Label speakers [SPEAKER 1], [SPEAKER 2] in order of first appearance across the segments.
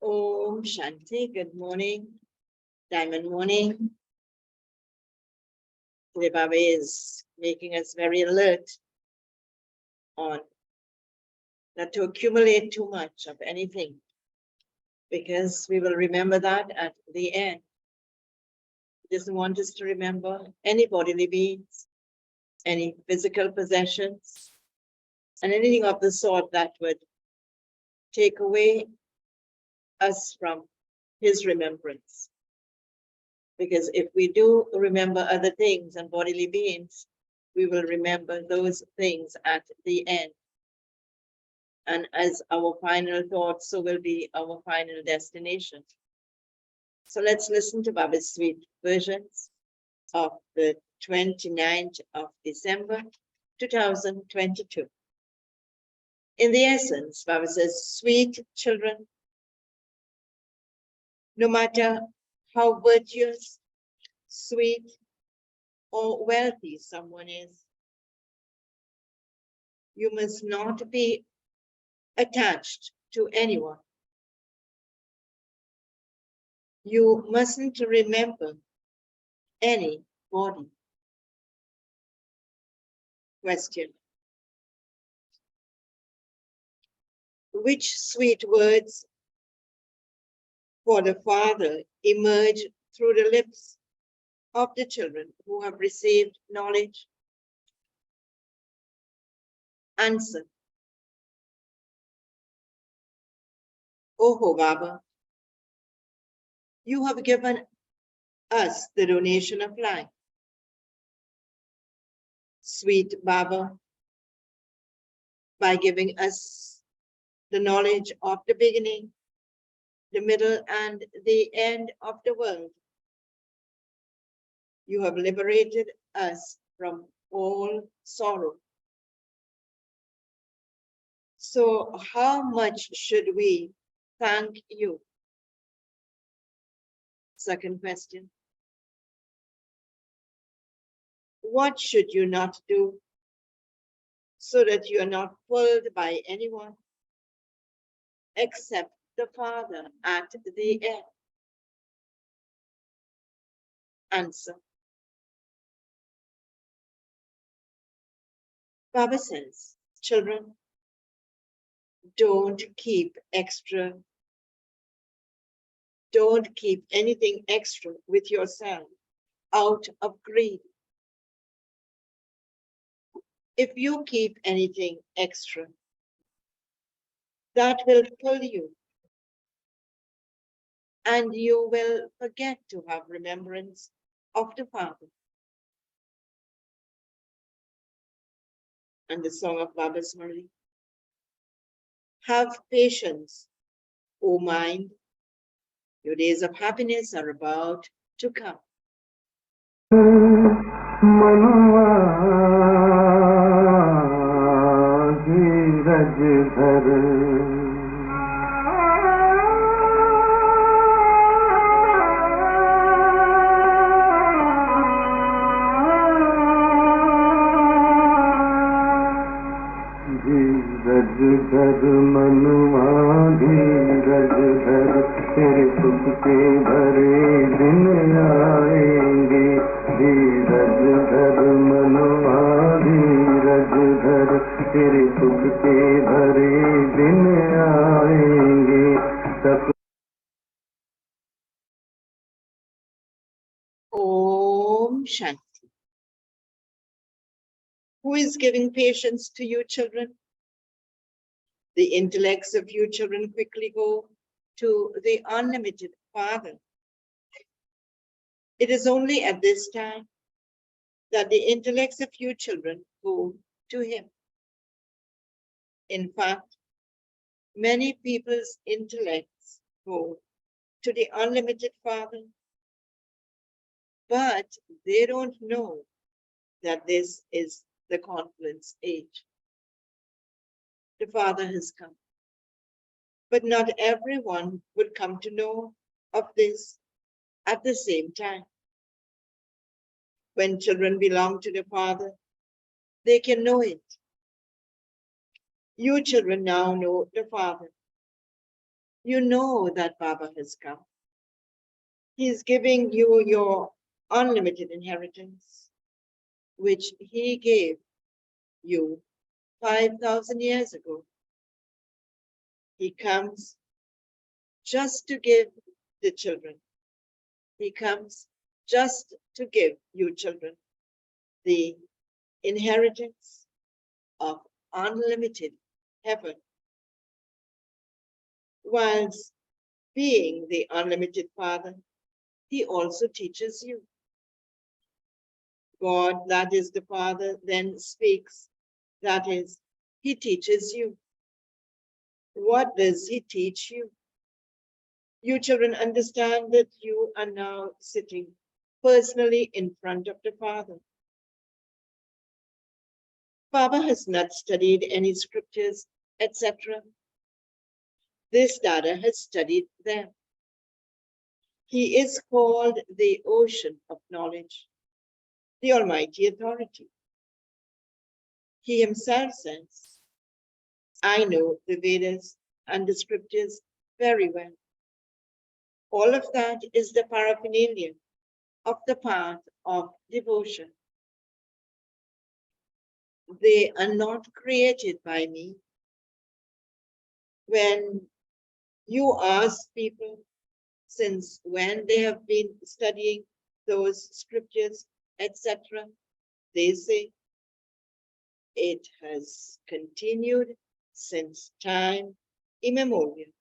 [SPEAKER 1] Om Shanti. Good morning. Diamond morning. The Baba is making us very alert on not to accumulate too much of anything, because we will remember that at the end. He doesn't want us to remember any bodily beings, any physical possessions, and anything of the sort that would take away us from his remembrance. Because if we do remember other things and bodily beings, we will remember those things at the end. And as our final thought, so will be our final destination. So let's listen to Baba's sweet versions of the 29th of December, 2022. In the essence, Baba says, sweet children, no matter how virtuous, sweet, or wealthy someone is, you must not be attached to anyone. You mustn't remember anybody. Question. Which sweet words for the Father emerge through the lips of the children who have received knowledge? Answer. Oh, Baba, you have given us the donation of life. Sweet Baba, by giving us the knowledge of the beginning, the middle, and the end of the world, you have liberated us from all sorrow. So how much should we thank you? Second question. What should you not do so that you are not pulled by anyone except the Father at the end? Answer. Baba says, children, don't keep anything extra with yourself out of greed. If you keep anything extra, that will pull you, and you will forget to have remembrance of the Father. And the song of Baba's Murli. Have patience, O mind. Your days of happiness are about to come.
[SPEAKER 2] धर मनुआ धीरज धर तेरे सुख के भरे दिन आएंगे धीरज धर मनुआ धीरज धर तेरे सुख के भरे दिन आएंगे
[SPEAKER 1] Om Shanti. Who is giving patience to you, children? The intellects of you children quickly go to the unlimited Father. It is only at this time that the intellects of you children go to him. In fact, many people's intellects go to the unlimited Father, but they don't know that this is the confluence age. The Father has come. But not everyone would come to know of this at the same time. When children belong to the Father, they can know it. You children now know the Father. You know that Baba has come. He's giving you your unlimited inheritance, which he gave you 5,000 years ago. He comes just to give the children. He comes just to give you children the inheritance of unlimited heaven. Whilst being the unlimited Father, he also teaches you. God, that is the Father, then speaks. That is, he teaches you. What does he teach you? You children understand that you are now sitting personally in front of the Father. Baba has not studied any scriptures, etc. This Dada has studied them. He is called the ocean of knowledge, the Almighty Authority. He himself says, I know the Vedas and the scriptures very well. All of that is the paraphernalia of the path of devotion. They are not created by me. When you ask people since when they have been studying those scriptures, etc., they say it has continued since time immemorial.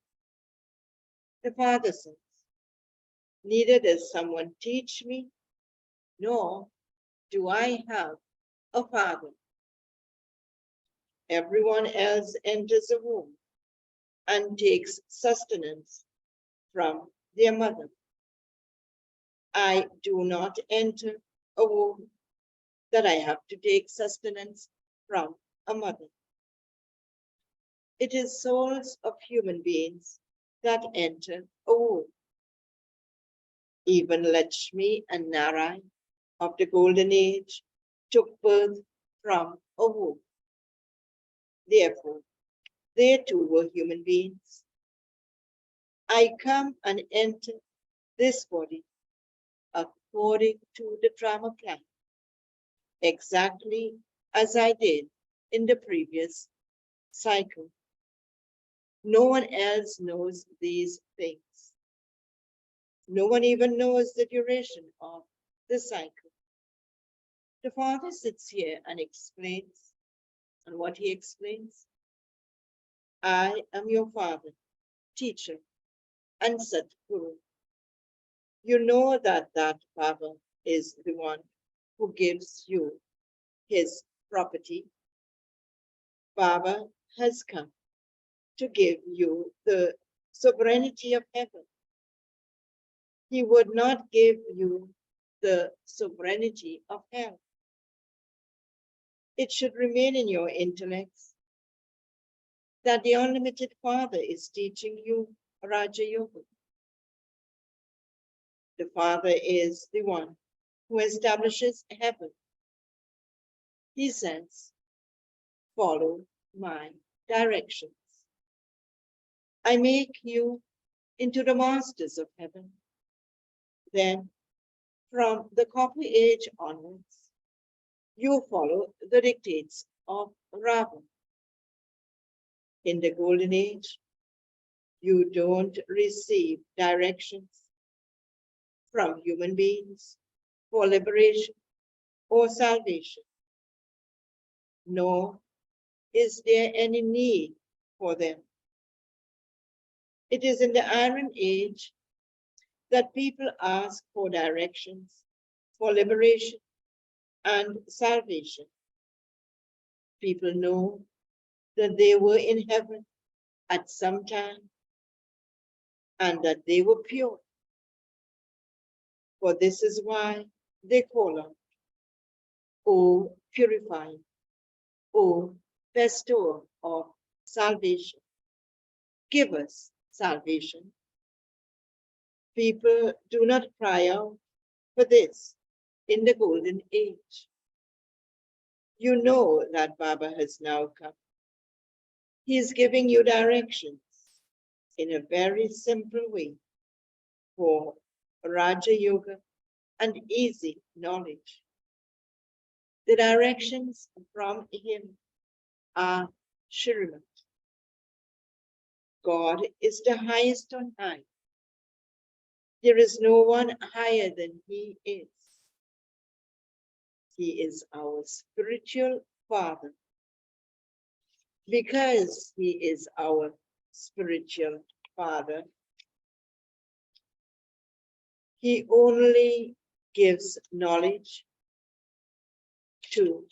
[SPEAKER 1] The Father says, neither does someone teach me, nor do I have a father. Everyone else enters a womb and takes sustenance from their mother. I do not enter a womb that I have to take sustenance from a mother. It is souls of human beings that enter a womb. Even Lakshmi and Narayan of the golden age took birth from a womb. Therefore, they too were human beings. I come and enter this body according to the drama plan, exactly as I did in the previous cycle. No one else knows these things. No one even knows the duration of the cycle. The Father sits here and explains, and what he explains, I am your Father, teacher, and Satguru. You know that Baba is the one who gives you his property. Baba has come to give you the sovereignty of heaven. He would not give you the sovereignty of hell. It should remain in your intellects that the unlimited Father is teaching you Raja Yoga. The Father is the one who establishes heaven. He says, follow my directions. I make you into the masters of heaven. Then, from the copper age onwards, you follow the dictates of Ravan. In the golden age, you don't receive directions from human beings for liberation or salvation, nor is there any need for them. It is in the Iron Age that people ask for directions for liberation and salvation. People know that they were in heaven at some time and that they were pure. For this is why they call out, O purifying, O bestower of salvation, give us salvation. People do not cry out for this in the golden age. You know that Baba has now come. He is giving you directions. in a very simple way for Raja Yoga and easy knowledge. The directions from him are Shrimat. God is the highest on high. There is no one higher than he is. He is our spiritual father. Because he is our spiritual father, he only gives knowledge to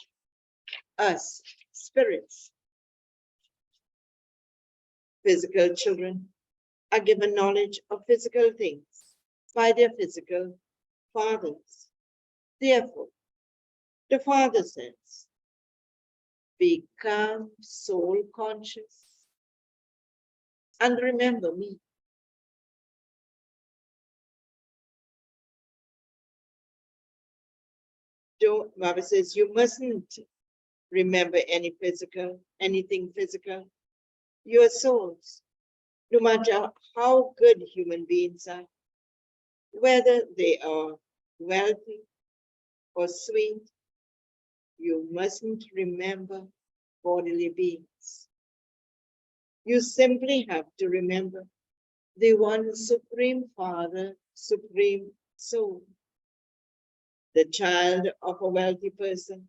[SPEAKER 1] us spirits. Physical children are given knowledge of physical things by their physical fathers. Therefore, the Father says, become soul conscious and remember me. Baba says, you mustn't remember anything physical. Your souls, no matter how good human beings are, whether they are wealthy or sweet, you mustn't remember bodily beings. You simply have to remember the one Supreme Father, Supreme Soul. The child of a wealthy person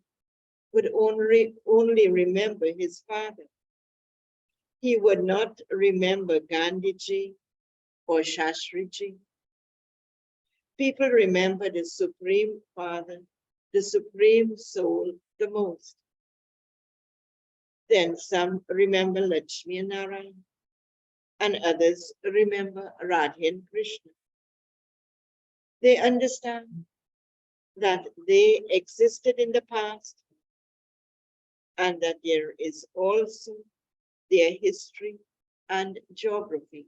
[SPEAKER 1] would only remember his father. He would not remember Gandhiji or Shastriji. People remember the Supreme Father, the Supreme Soul the most. Then some remember Lakshmi and Narayan, and others remember Radha and Krishna. They understand that they existed in the past and that there is also their history and geography.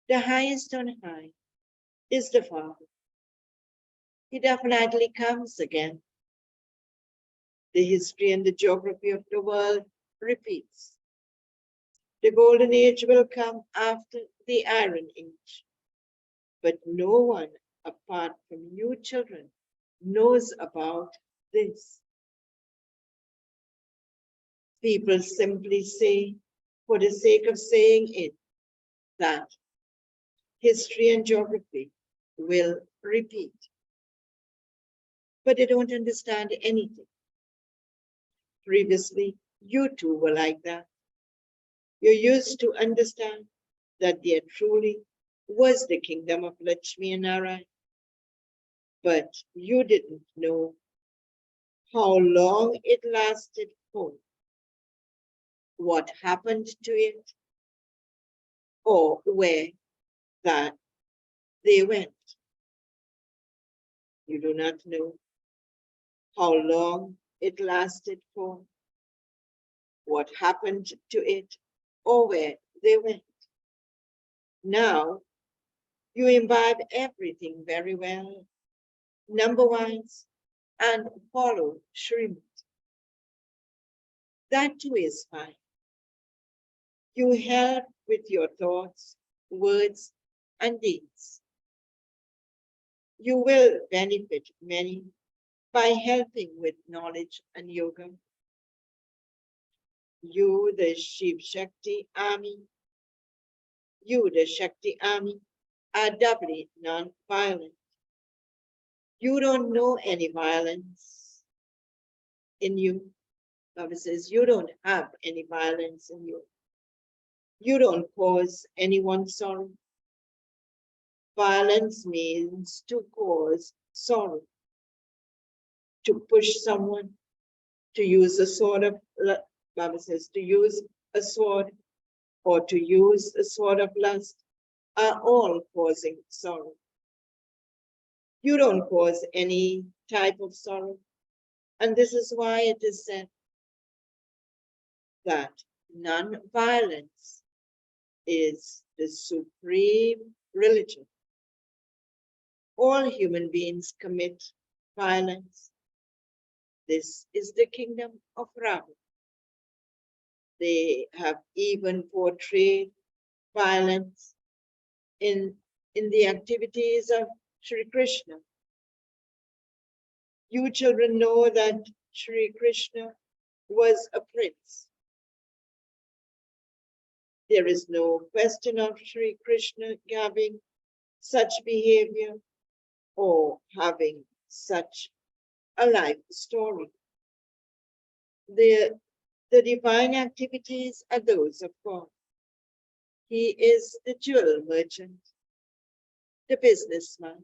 [SPEAKER 1] The highest on high is the Father. He definitely comes again. The history and the geography of the world repeats. The golden age will come after the iron age. But no one apart from you children knows about this. People simply say, for the sake of saying it, that history and geography will repeat. But they don't understand anything. Previously, you too were like that. You used to understand that there truly was the kingdom of Lakshmi and Narayan, but you didn't know how long it lasted for, what happened to it, or where that they went. You do not know how long it lasted for, what happened to it, or where they went. Now, you imbibe everything very well, number-wise, and follow Srimad. That too is fine. You help with your thoughts, words, and deeds. You will benefit many by helping with knowledge and yoga. You, the Shiv Shakti army, you, the Shakti army, are doubly non-violent. You don't know any violence in you. Baba says, you don't have any violence in you. You don't cause anyone sorrow. Violence means to cause sorrow, to push someone, to use a sword of, Baba says, to use a sword or to use a sword of lust are all causing sorrow. You don't cause any type of sorrow. And this is why it is said that non-violence is the supreme religion. All human beings commit violence. This is the kingdom of Rahu. They have even portrayed violence in the activities of Sri Krishna. You children know that Sri Krishna was a prince. There is no question of Sri Krishna having such behavior or having such a life story. The divine activities are those of God. He is the jewel merchant, the businessman,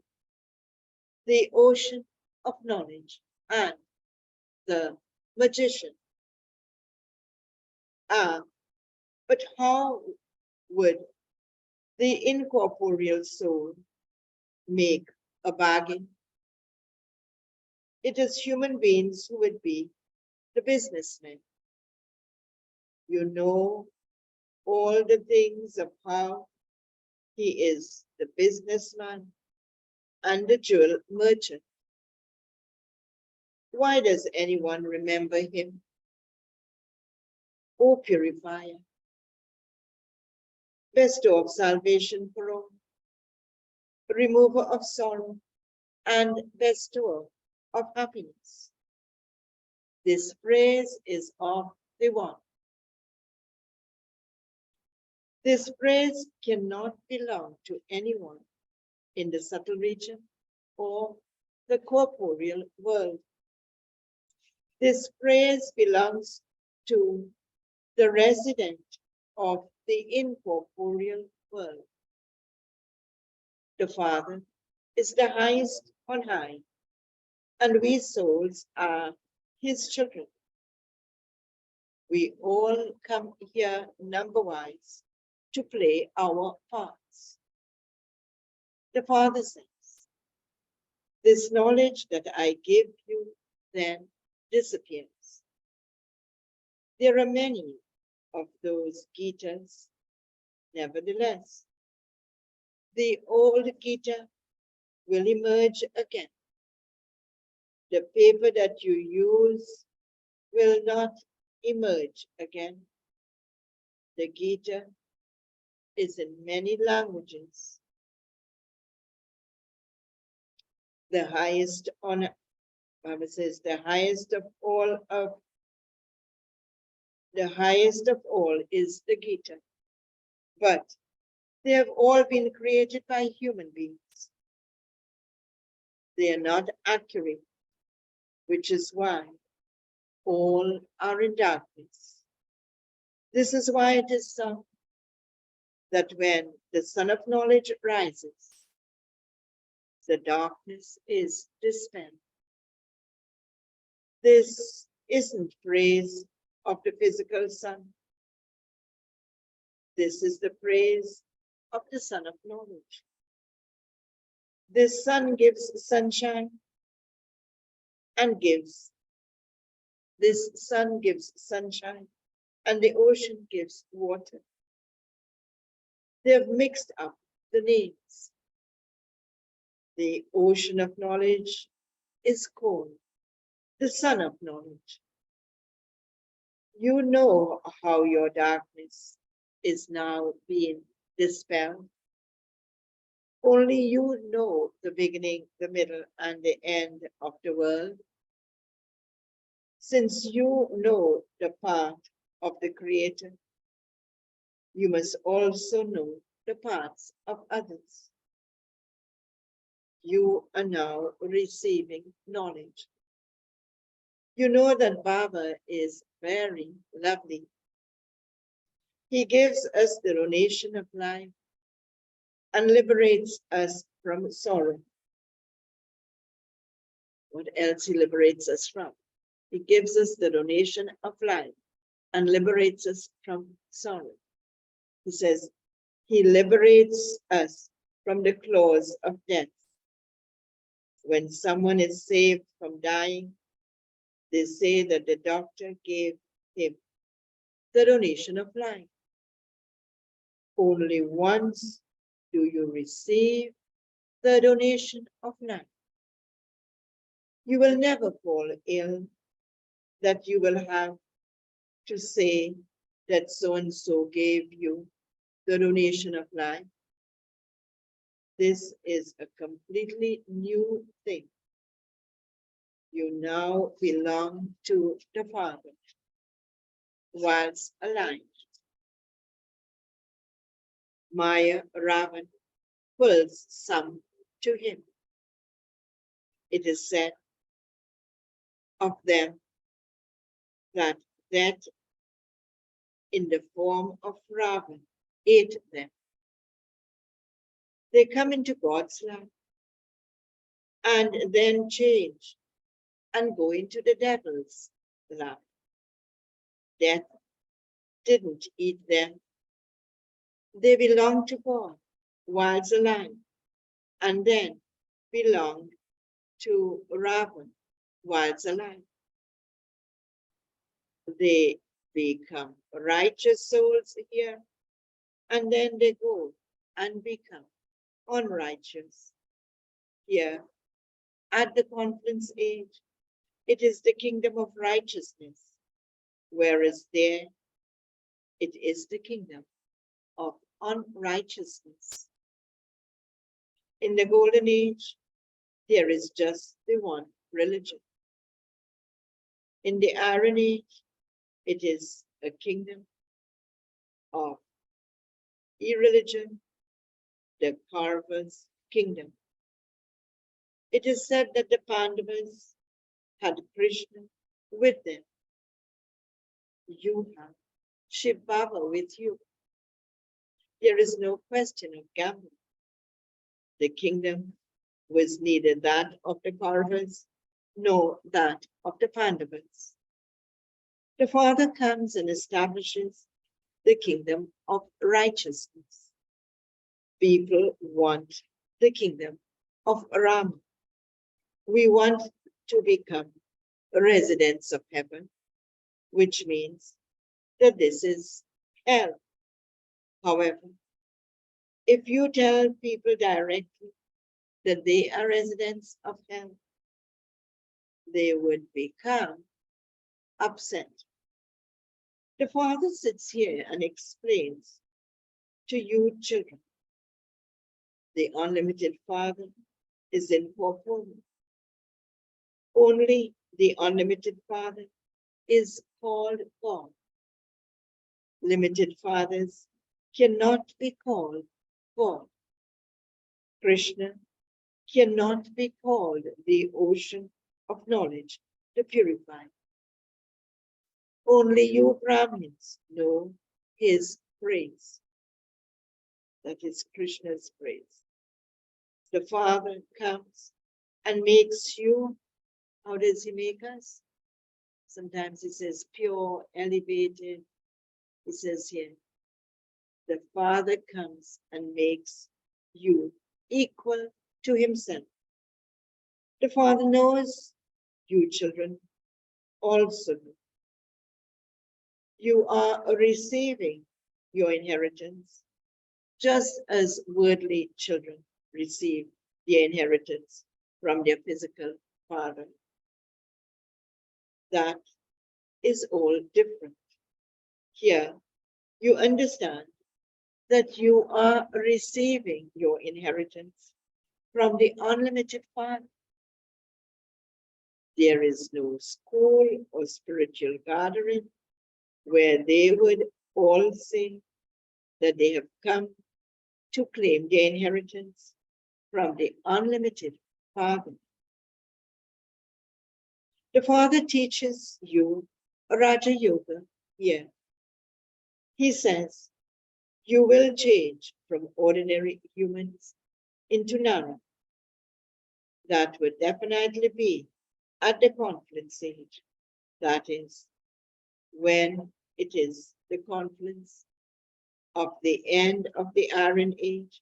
[SPEAKER 1] the ocean of knowledge, and the magician. But how would the incorporeal soul make a bargain? It is human beings who would be the businessmen. You know all the things of how he is the businessman and the jewel merchant. Why does anyone remember him? O purifier, bestower of salvation for all, remover of sorrow, and bestower of happiness. This phrase is of the one. This phrase cannot belong to anyone in the subtle region or the corporeal world. This phrase belongs to the resident of the incorporeal world. The Father is the highest on high, and we souls are his children. We all come here number-wise to play our parts. The Father says, this knowledge that I give you then disappears. There are many of those Gitas. Nevertheless, the old Gita will emerge again. The paper that you use will not emerge again. The Gita is in many languages. The highest honor, Bible says, the highest of all is the Gita. But they have all been created by human beings. They are not accurate, which is why all are in darkness. This is why it is so that when the sun of knowledge rises, the darkness is dispelled. This isn't praise of the physical sun. This is the praise of the sun of knowledge. This sun gives sunshine and this sun gives sunshine, and the ocean gives water. They have mixed up the names. The ocean of knowledge is called the sun of knowledge. You know how your darkness is now being dispelled. Only you know the beginning, the middle, and the end of the world. Since you know the part of the Creator, you must also know the parts of others. You are now receiving knowledge. You know that Baba is very lovely. He gives us the donation of life and liberates us from sorrow. What else he liberates us from? He gives us the donation of life and liberates us from sorrow. He says, he liberates us from the claws of death. When someone is saved from dying, they say that the doctor gave him the donation of life. Only once do you receive the donation of life. You will never fall ill that you will have to say that so-and-so gave you the donation of life. This is a completely new thing. You now belong to the Father whilst alive. Maya Ravan pulls some to him. It is said of them that death in the form of Ravan ate them. They come into God's life and then change and go into the devil's life. Death didn't eat them. They belonged to God whilst alive and then belonged to Ravan whilst alive. They become righteous souls here and then they go and become unrighteous. Here at the conference age, it is the kingdom of righteousness, whereas there it is the kingdom of unrighteousness. In the golden age, there is just the one religion. In the iron age, it is a kingdom of irreligion, the Kauravas' kingdom. It is said that the Pandavas had Krishna with them. You have Shiv Baba with you. There is no question of gambling. The kingdom was neither that of the Kauravas nor that of the Pandavas. The Father comes and establishes the kingdom of righteousness. People want the kingdom of Rama. We want to become residents of heaven, which means that this is hell. However, if you tell people directly that they are residents of hell, they would become upset. The Father sits here and explains to you children. The unlimited Father is in four forms. Only the unlimited Father is called God. Limited fathers cannot be called God. Krishna cannot be called the ocean of knowledge to purify. Only you Brahmins know his praise. That is Krishna's praise. The Father comes and makes you, how does he make us? Sometimes he says pure, elevated. He says here, the Father comes and makes you equal to himself. The Father knows, you children also know. You are receiving your inheritance, just as worldly children receive their inheritance from their physical father. That is all different. Here, you understand that you are receiving your inheritance from the unlimited Father. There is no school or spiritual gathering where they would all say that they have come to claim their inheritance from the unlimited Father. The Father teaches you Raja Yoga here. He says, you will change from ordinary humans into Nara. That would definitely be at the confluence age. That is when it is the confluence of the end of the Iron Age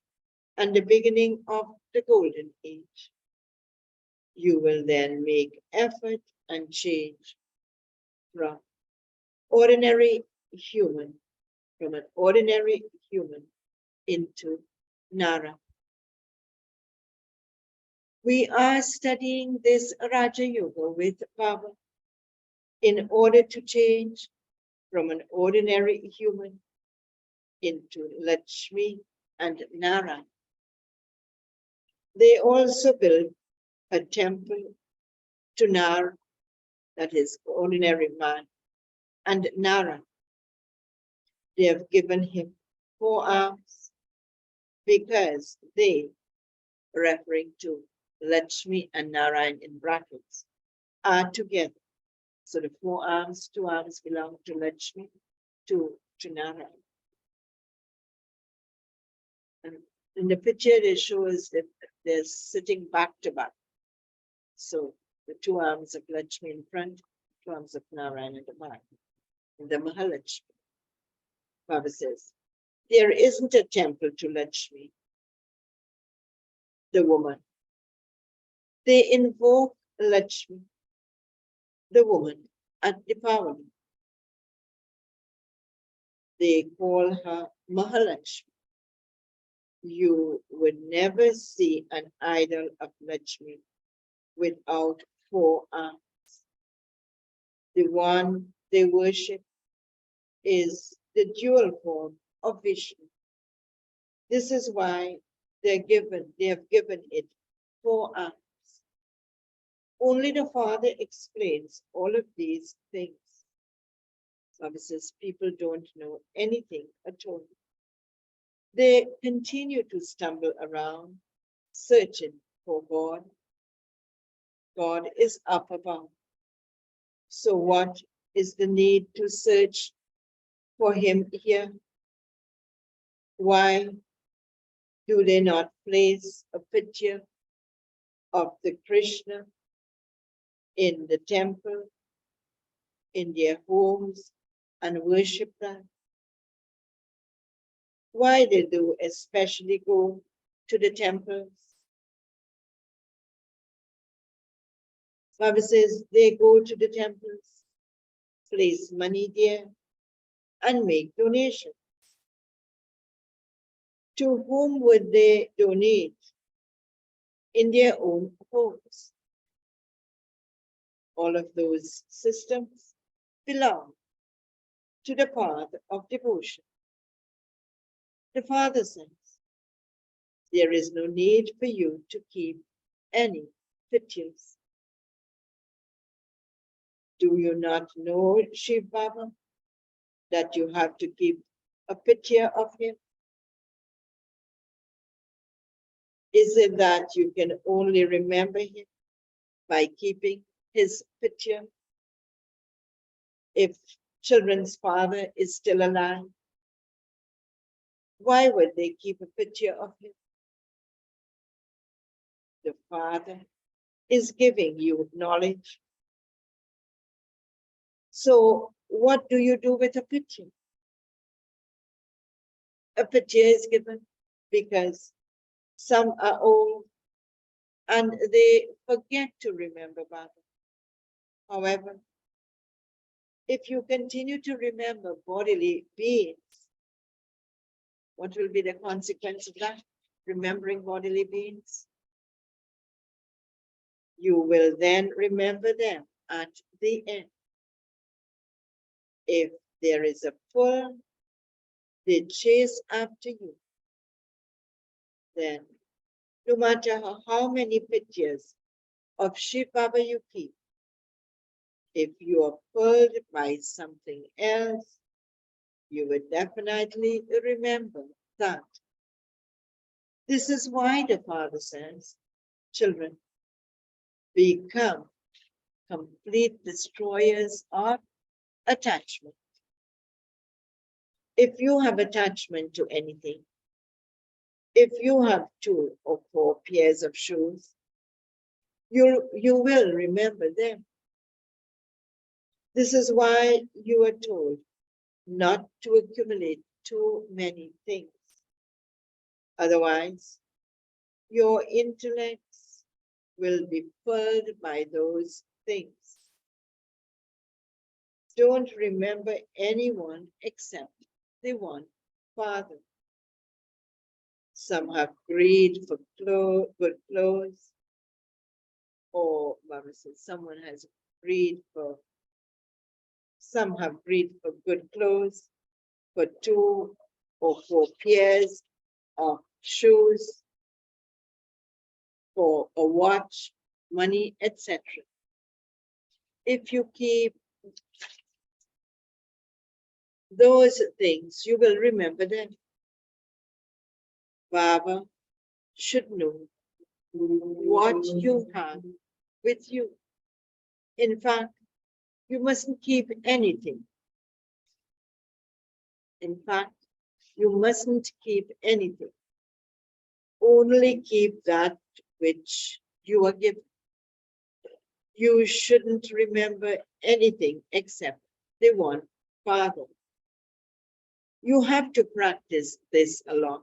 [SPEAKER 1] and the beginning of the Golden Age. You will then make effort and change from ordinary human, from an ordinary human into Nara. We are studying this Raja Yoga with Baba in order to change from an ordinary human into Lakshmi and Nara. They also built a temple to Nar, that is ordinary man, and Nara. They have given him 4 arms because they, referring to Lakshmi and Narayan in brackets, are together. So the 4 arms, 2 arms belong to Lakshmi, two to Narayan. And in the picture, it shows that they're sitting back to back. So the 2 arms of Lakshmi in front, 2 arms of Narayan in the back. In the Mahalakshmi, Baba says, there isn't a temple to Lakshmi, the woman. They invoke Lakshmi, the woman, at Dipavali. They call her Mahalakshmi. You would never see an idol of Lakshmi without 4 arms. The one they worship is the dual form of Vishnu. This is why they have given it 4 arms. Only the Father explains all of these things. Baba says people don't know anything at all. They continue to stumble around, searching for God. God is up above. So what is the need to search for him here? Why do they not place a picture of the Krishna in the temple, in their homes, and worship that? Why they do especially go to the temples? Baba says they go to the temples, place money there, and make donations. To whom would they donate? In their own homes. All of those systems belong to the path of devotion. The Father says, there is no need for you to keep any pictures. Do you not know, Shiv Baba, that you have to keep a picture of him? Is it that you can only remember him by keeping his picture? If children's father is still alive, why would they keep a picture of him? The Father is giving you knowledge. So what do you do with a picture? A picture is given because some are old and they forget to remember Baba. However, if you continue to remember bodily beings, what will be the consequence of that? Remembering bodily beings? You will then remember them at the end. If there is a pull, they chase after you. Then, no matter how many pictures of Shiv Baba you keep, if you are pulled by something else, you will definitely remember that. This is why the Father says, children, become complete destroyers of attachment. If you have attachment to anything, if you have 2 or 4 pairs of shoes, you will remember them. This is why you are told not to accumulate too many things. Otherwise, your intellects will be filled by those things. Don't remember anyone except the one Father. Some have greed for good clothes, or Baba says someone has greed for, some have greed for good clothes, for 2 or 4 pairs of shoes, for a watch, money, etc. If you keep those things, you will remember them. Baba should know what you have with you. In fact, you mustn't keep anything. In fact, you mustn't keep anything. Only keep that which you are given. You shouldn't remember anything except the one Father. You have to practice this a lot,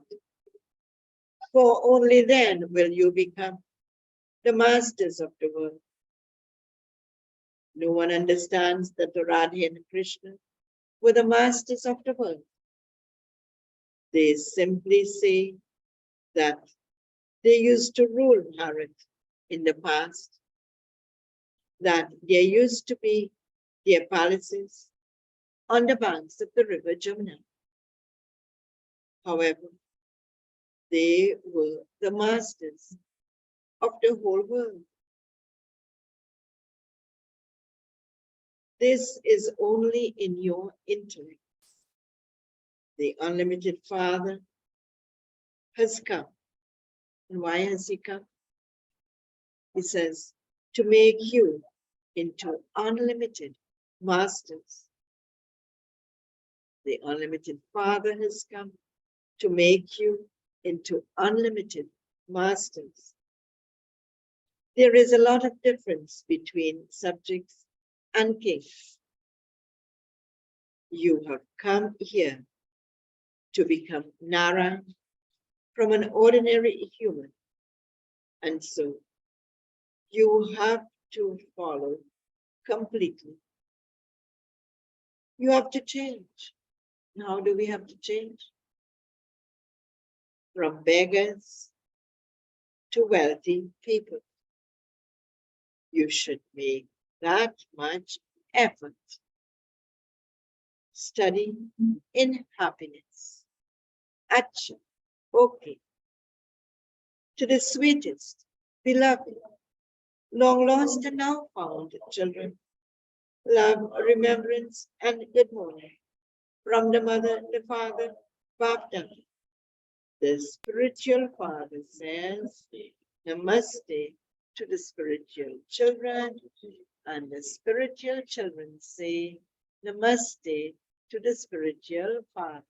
[SPEAKER 1] for only then will you become the masters of the world. No one understands that the Radha and Krishna were the masters of the world. They simply say that they used to rule Bharat in the past, that there used to be their palaces on the banks of the river Jamuna. However, they were the masters of the whole world. This is only in your intellect. The unlimited Father has come. And why has he come? He says, to make you into unlimited masters. The unlimited Father has come to make you into unlimited masters. There is a lot of difference between subjects and kings. You have come here to become Nara from an ordinary human. And so you have to follow completely. You have to change. And how do we have to change? From beggars to wealthy people. You should make that much effort. Study in happiness. Acha, okay. To the sweetest, beloved, long lost and now found children. Love, remembrance, and good morning. From the mother, the father, Bapta. The spiritual father says, Namaste to the spiritual children, and the spiritual children say, Namaste to the spiritual father.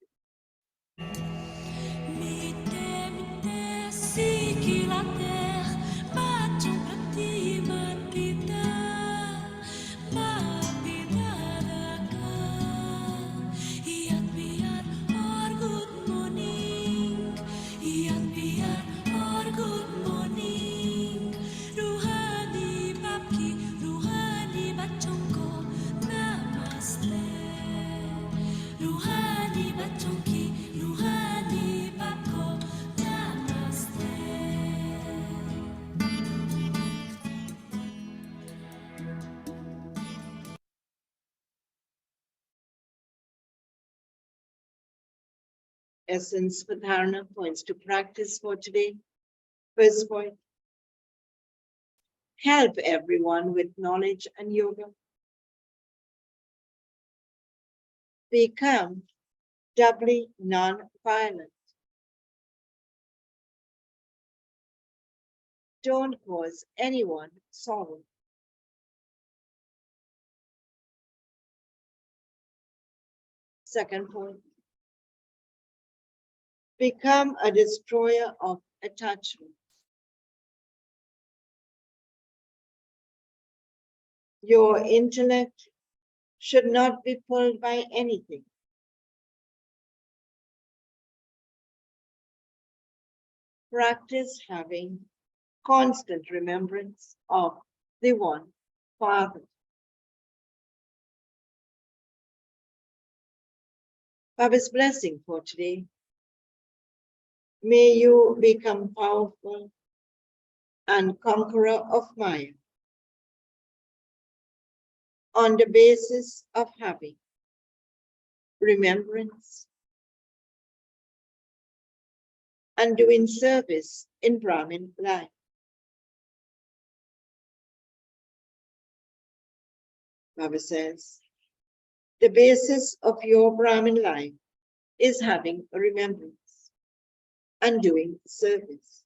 [SPEAKER 1] Essence for Dharana points to practice for today. First point, help everyone with knowledge and yoga. Become doubly non-violent. Don't cause anyone sorrow. Second point, become a destroyer of attachment. Your intellect should not be pulled by anything. Practice having constant remembrance of the one Father. Baba's blessing for today. May you become powerful and conqueror of Maya on the basis of having remembrance and doing service in Brahmin life. Baba says, the basis of your Brahmin life is having a remembrance and doing service.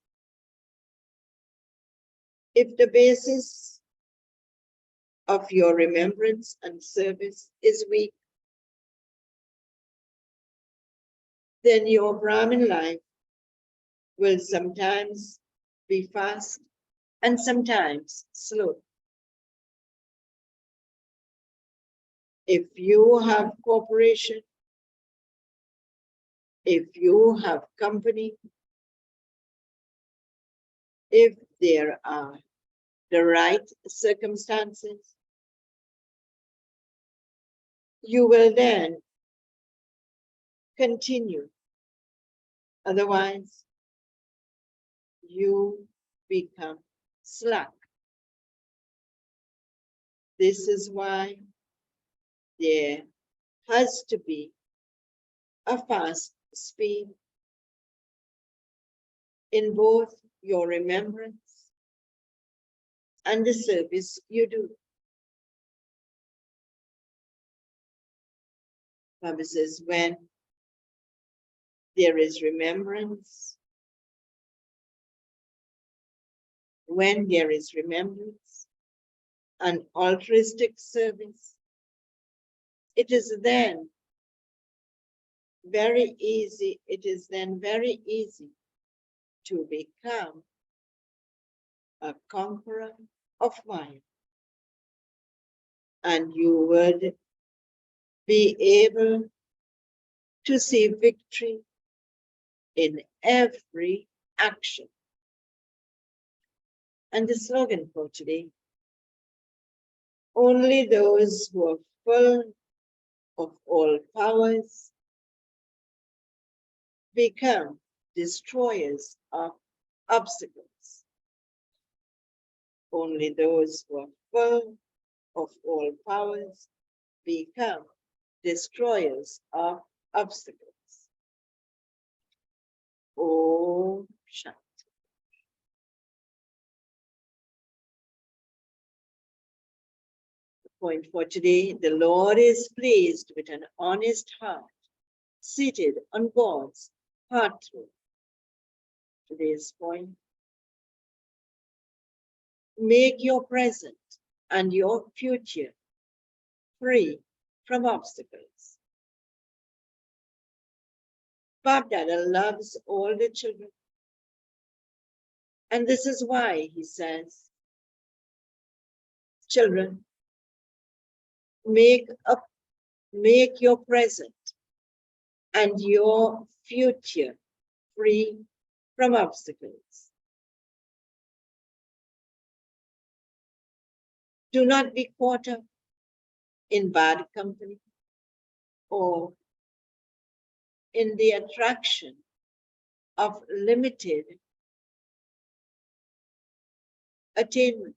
[SPEAKER 1] If the basis of your remembrance and service is weak, then your Brahmin life will sometimes be fast and sometimes slow. If you have cooperation, if you have company, if there are the right circumstances, you will then continue. Otherwise, you become slack. This is why there has to be a fast speed in both your remembrance and the service you do. Baba says, when there is remembrance, and altruistic service, it is then very easy to become a conqueror of mind. And you would be able to see victory in every action. And the slogan for today, only those who are full of all powers become destroyers of obstacles. Only those who are full of all powers become destroyers of obstacles. Om Shanti. The point for today, the Lord is pleased with an honest heart, seated on God's heart throne. Today's point, make your present and your future free from obstacles. Baba loves all the children. And this is why he says, children, make your present and your future free from obstacles. Do not be caught up in bad company or in the attraction of limited attainments.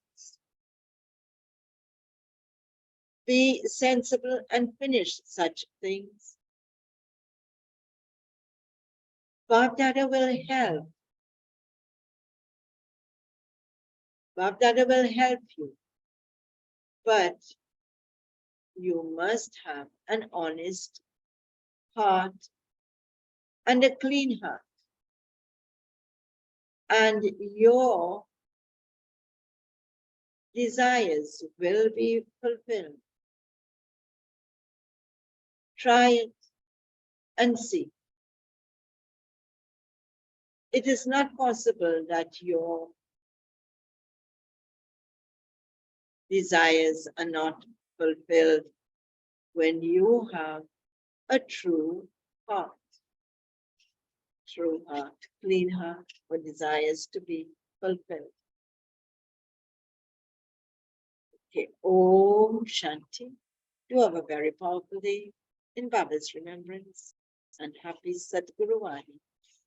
[SPEAKER 1] Be sensible and finish such things. Baba will help. Baba will help you. But you must have an honest heart and a clean heart. And your desires will be fulfilled. Try it and see. It is not possible that your desires are not fulfilled when you have a true heart, clean heart, for desires to be fulfilled. Okay, Om Shanti. Do have a very powerful day in Baba's remembrance, and happy Sadguru Vani.